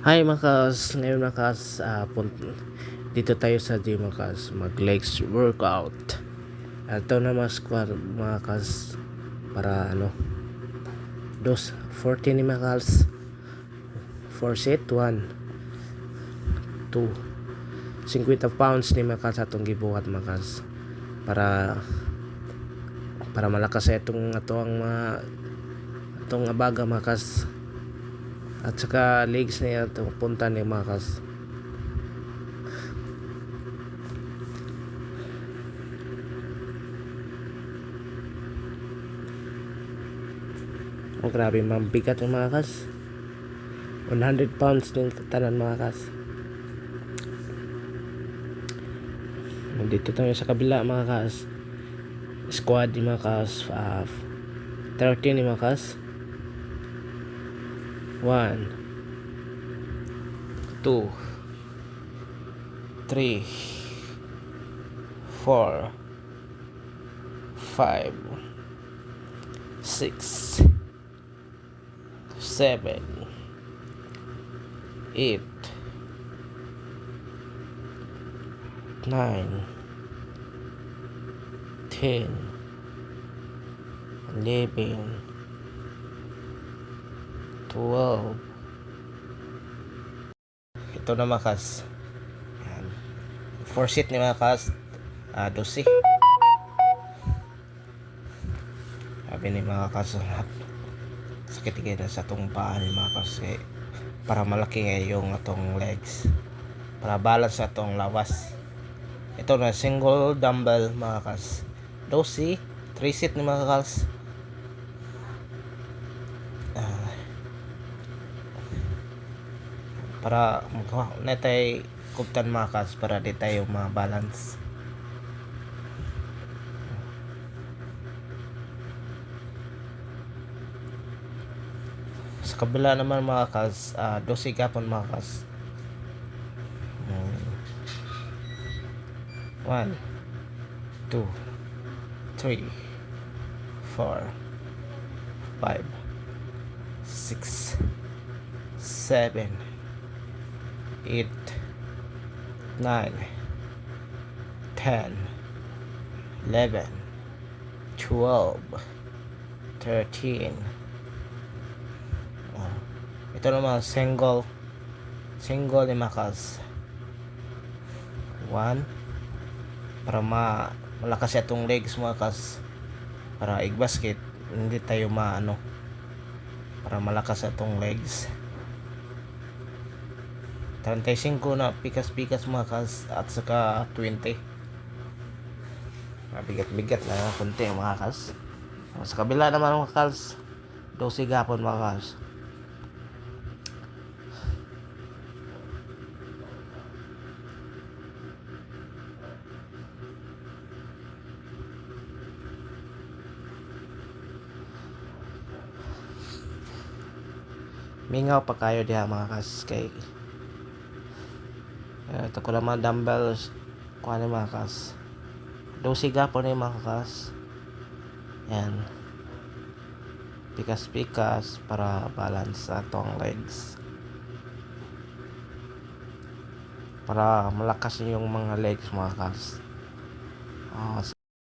Hi mga kas, ngayon mga kas, dito tayo sa gym mga kas, mag legs workout. Ito na mga squat mga kas, para dos, 40 ni mga kas, 4 set, 1, 2, 50 pounds ni mga kas atong gibuhat mga kas, para malakas sa atong abaga mga kas, at saka legs niya itong punta ni mga kas. Oh, grabe mabigat yung mga kas. 100 pounds din tanan mga kas. Dito tayo sa kabila mga kas. Squad di mga kas. 13 ni mga kas. 1, 2, 3, 4, 5, 6, 7, 8, 9, 10, 11, 12. Ito na mga kas. 4 seat ni mga kas. 12. Sabi ni mga kas, sakit na sa itong paa ni mga kas, para malaki yung atong legs, para balance sa atong lawas. Ito na single dumbbell mga kas. 12, 3 seat ni mga kas. Para na tayo kuptan mga kas, para di tayo ma-balance. Sa kabila naman mga kas, 12 gapon mga kas. 1, 2, 3, 4, 5, 6, 7, 8, 9, 10, 11, 12, 13. Ito naman single ni makas. 1, para malakas itong legs mga kas, para i-basket hindi tayo para malakas itong legs. 35 na pikas-pikas mga kas, at saka 20 mabigat-bigat na konti mga kas. Sa kabila naman mga kas, 12 gapon mga kas. Mingaw pa kayo diha mga kas, kay ito ko naman dumbbells kuha ni mga kas. 12 gapon ni mga kas. Yan, pikas-pikas para balance sa atong legs, para malakas yung mga legs mga kas.